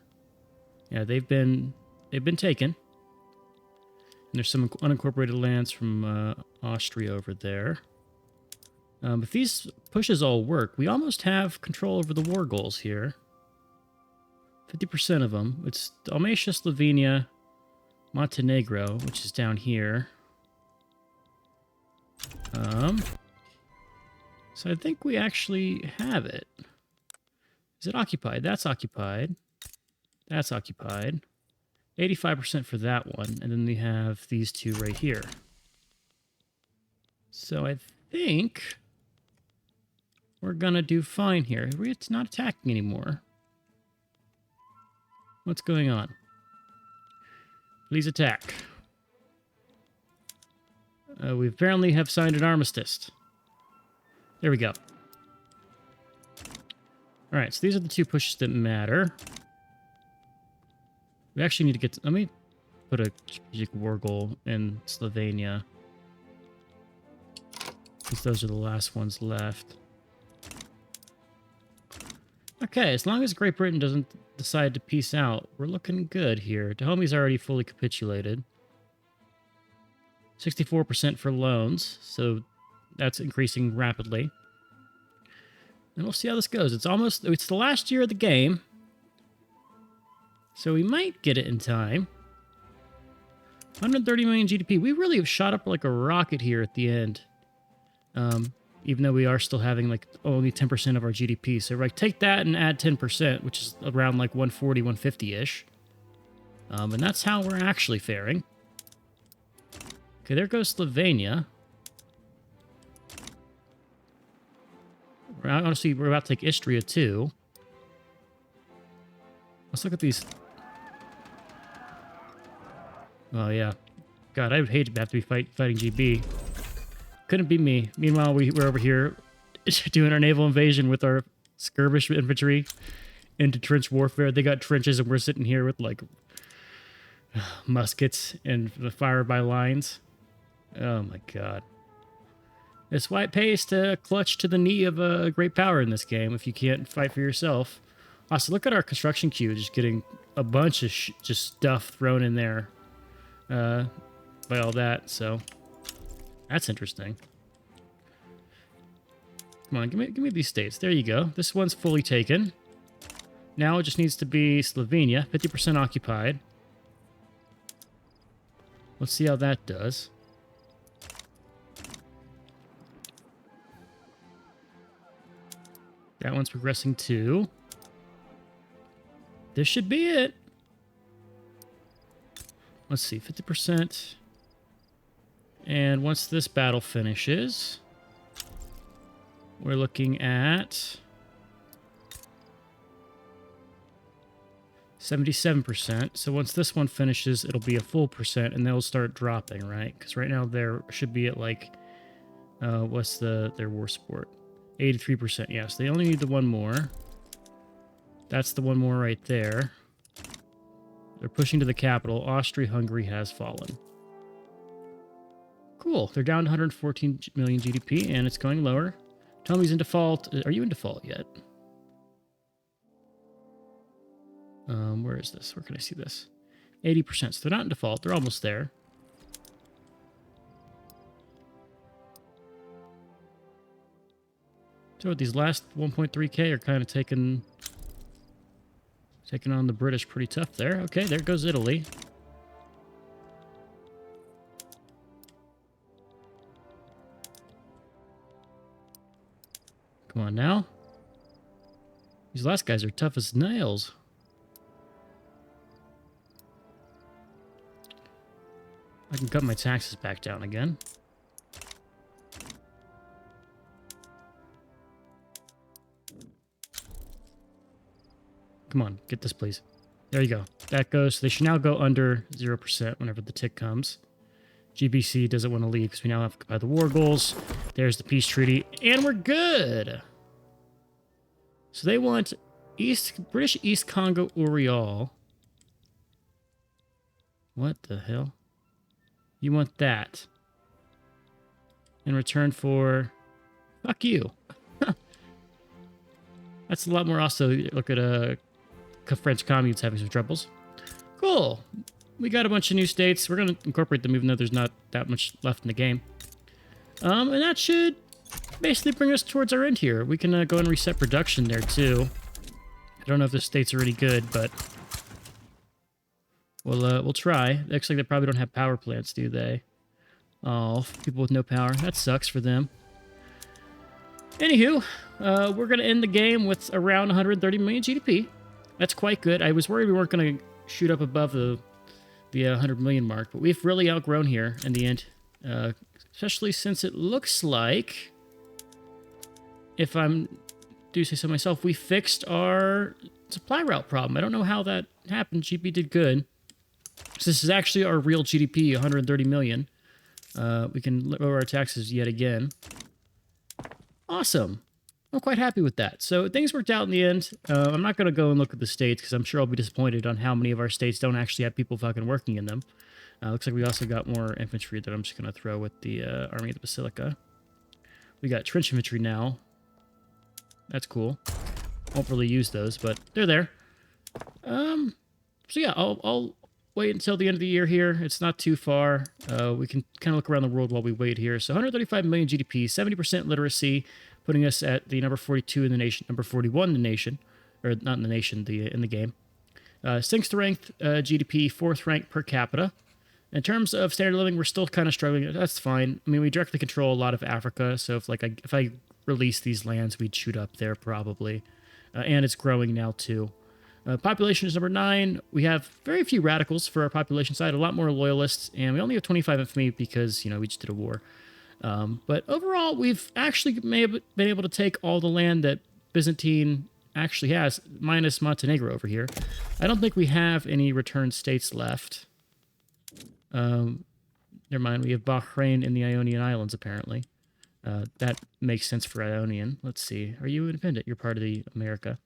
Yeah, they've been taken. And there's some unincorporated lands from Austria over there. If these pushes all work, we almost have control over the war goals here. 50% of them. It's Dalmatia, Slovenia, Montenegro, which is down here. So I think we actually have it. Is it occupied? That's occupied. That's occupied. 85% for that one. And then we have these two right here. So I think we're gonna do fine here. It's not attacking anymore. What's going on? Please attack. We apparently have signed an armistice. There we go. Alright, so these are the 2 pushes that matter. We actually need to get... let me put a strategic war goal in Slovenia, since those are the last ones left. Okay, as long as Great Britain doesn't decide to peace out, we're looking good here. Dahome's already fully capitulated. 64% for loans, so that's increasing rapidly. And we'll see how this goes. It's the last year of the game, so we might get it in time. 130 million GDP. We really have shot up like a rocket here at the end. Even though we are still having like only 10% of our GDP. So like take that and add 10%, which is around like 140, 150-ish. And that's how we're actually faring. Okay, there goes Slovenia. Honestly, we're about to take Istria too. Let's look at these. Oh yeah. God, I would hate to have to be fighting GB. Couldn't be me. Meanwhile, we're over here doing our naval invasion with our skirmish infantry into trench warfare. They got trenches and we're sitting here with like muskets and the fire by lines. Oh my god. It's why it pays to clutch to the knee of a great power in this game if you can't fight for yourself. Also, look at our construction queue, just getting a bunch of just stuff thrown in there by all that, so that's interesting. Come on, give me these states. There you go. This one's fully taken. Now it just needs to be Slovenia, 50% occupied. Let's see how that does. That one's progressing too. This should be it. Let's see, 50%. And once this battle finishes, we're looking at 77%. So once this one finishes, it'll be a full percent, and they'll start dropping, right? Because right now there should be at like, what's their war support? 83%. Yes, they only need the one more. That's the one more right there. They're pushing to the capital. Austria-Hungary has fallen. Cool. They're down to 114 million GDP, and it's going lower. Tommy's in default. Are you in default yet? Where is this? Where can I see this? 80%. So they're not in default. They're almost there. So these last 1.3k are kind of taking on the British pretty tough there. Okay, there goes Italy. Come on now. These last guys are tough as nails. I can cut my taxes back down again. Come on, get this, please. There you go. That goes. They should now go under 0% whenever the tick comes. GBC doesn't want to leave because we now have to buy the war goals. There's the peace treaty, and we're good. So they want British East Congo Oriole. What the hell? You want that in return for... Fuck you. That's a lot more. Also, look at French communes having some troubles. Cool. We got a bunch of new states. We're going to incorporate them even though there's not that much left in the game. And that should basically bring us towards our end here. We can go and reset production there too. I don't know if the states are any good, but we'll try. Looks like they probably don't have power plants, do they? Oh, people with no power. That sucks for them. Anywho, we're going to end the game with around 130 million GDP. That's quite good. I was worried we weren't going to shoot up above the 100 million mark, but we've really outgrown here in the end. Especially since it looks like, if do say so myself, we fixed our supply route problem. I don't know how that happened. GP did good. So this is actually our real GDP, 130 million. We can lower our taxes yet again. Awesome. I'm quite happy with that. So things worked out in the end. I'm not going to go and look at the states because I'm sure I'll be disappointed on how many of our states don't actually have people fucking working in them. Looks like we also got more infantry that I'm just going to throw with the Army of the Basilica. We got trench infantry now. That's cool. Won't really use those, but they're there. So yeah, I'll wait until the end of the year here. It's not too far. We can kind of look around the world while we wait here. So 135 million GDP, 70% literacy, putting us at the number 42 in the nation, number 41 in the nation, or not in the nation, in the game. 6th ranked GDP, 4th ranked per capita. In terms of standard of living, we're still kind of struggling. That's fine. I mean, we directly control a lot of Africa, so if I release these lands, we'd shoot up there probably. And it's growing now too. Population is number 9. We have very few radicals for our population side, a lot more loyalists, and we only have 25 infamy because, we just did a war. But overall, we've actually been able to take all the land that Byzantine actually has, minus Montenegro over here. I don't think we have any returned states left. Never mind, we have Bahrain and the Ionian Islands, apparently. That makes sense for Ionian. Let's see. Are you independent? You're part of the America.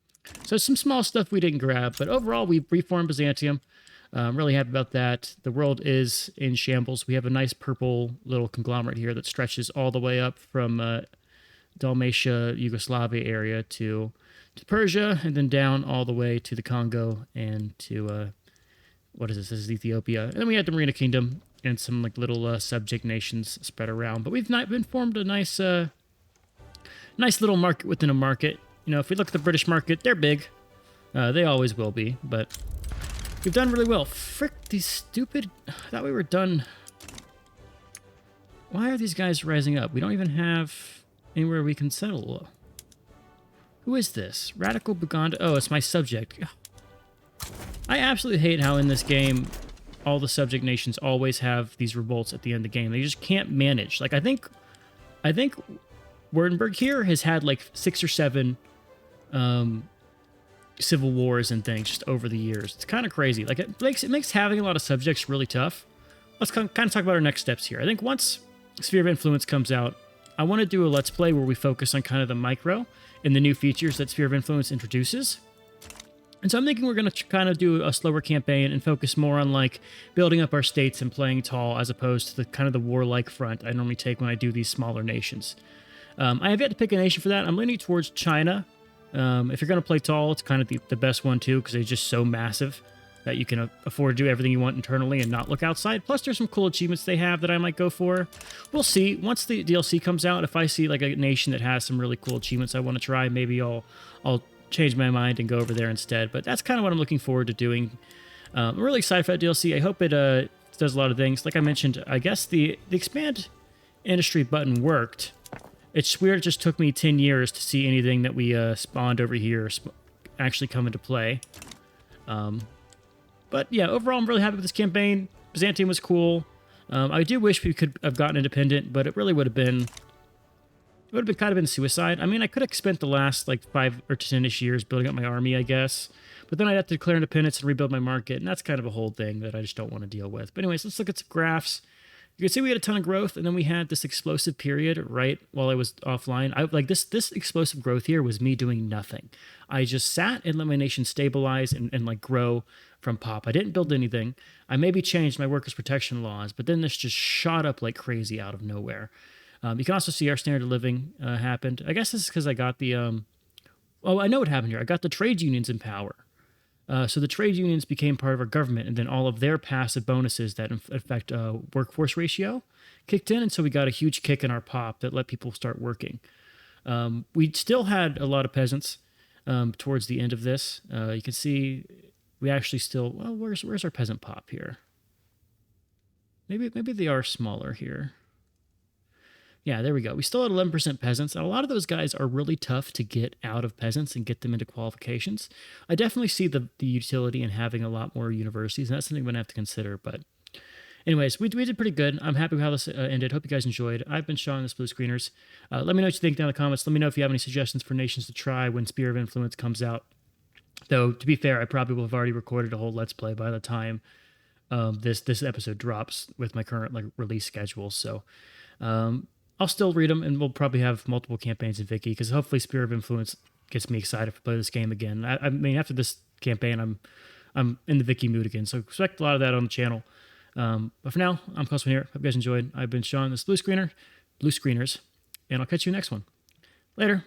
So some small stuff we didn't grab, but overall, we reformed Byzantium. I'm really happy about that. The world is in shambles. We have a nice purple little conglomerate here that stretches all the way up from Dalmatia, Yugoslavia area to Persia, and then down all the way to the Congo and to, what is this? This is Ethiopia. And then we had the Marina Kingdom and some little subject nations spread around. But we've been formed a nice little market within a market. If we look at the British market, they're big. They always will be, but we've done really well. Frick, these stupid... I thought we were done. Why are these guys rising up? We don't even have anywhere we can settle. Who is this? Radical Buganda? Oh, it's my subject. I absolutely hate how in this game, all the subject nations always have these revolts at the end of the game. They just can't manage. I think Wurttemberg here has had 6 or 7 civil wars and things just over the years. It's kind of crazy. It makes having a lot of subjects really tough. Let's kind of talk about our next steps here. I think once Sphere of Influence comes out, I want to do a Let's Play where we focus on kind of the micro and the new features that Sphere of Influence introduces. And so I'm thinking we're going to kind of do a slower campaign and focus more on building up our states and playing tall as opposed to the kind of the warlike front I normally take when I do these smaller nations. I have yet to pick a nation for that. I'm leaning towards China. If you're going to play tall, it's kind of the best one too, because they're just so massive that you can afford to do everything you want internally and not look outside. Plus, there's some cool achievements they have that I might go for. We'll see. Once the DLC comes out, if I see a nation that has some really cool achievements I want to try, maybe I'll change my mind and go over there instead. But that's kind of what I'm looking forward to doing. I'm really excited for that DLC. I hope it does a lot of things. Like I mentioned, I guess the expand industry button worked. It's weird it just took me 10 years to see anything that we spawned over here actually come into play. But yeah, overall, I'm really happy with this campaign. Byzantium was cool. I do wish we could have gotten independent, but it really would have been... It would have kind of been suicide. I mean, I could have spent the last 5 or 10-ish years building up my army, I guess. But then I'd have to declare independence and rebuild my market, and that's kind of a whole thing that I just don't want to deal with. But anyways, let's look at some graphs. You can see we had a ton of growth, and then we had this explosive period right while I was offline. This explosive growth here was me doing nothing. I just sat and let my nation stabilize and grow from pop. I didn't build anything. I maybe changed my workers' protection laws, but then this just shot up like crazy out of nowhere. You can also see our standard of living happened. I guess this is because I got the... Oh, I know what happened here. I got the trade unions in power. So the trade unions became part of our government, and then all of their passive bonuses that affect workforce ratio kicked in, and so we got a huge kick in our pop that let people start working. We still had a lot of peasants towards the end of this. You can see we actually still... Well, where's our peasant pop here? Maybe they are smaller here. Yeah, there we go. We still had 11% peasants. And a lot of those guys are really tough to get out of peasants and get them into qualifications. I definitely see the utility in having a lot more universities, and that's something I'm going to have to consider. But Anyways, we did pretty good. I'm happy with how this ended. Hope you guys enjoyed. I've been Sean, this Blue Screeners. Let me know what you think down in the comments. Let me know if you have any suggestions for nations to try when Sphere of Influence comes out. Though, to be fair, I probably will have already recorded a whole Let's Play by the time this episode drops with my current release schedule. So I'll still read them, and we'll probably have multiple campaigns in Vicky, because hopefully Sphere of Influence gets me excited to play this game again. I mean, after this campaign, I'm in the Vicky mood again, so expect a lot of that on the channel. But for now, I'm Cosmo here. Hope you guys enjoyed. I've been Sean, this Blue Screeners, and I'll catch you next one. Later.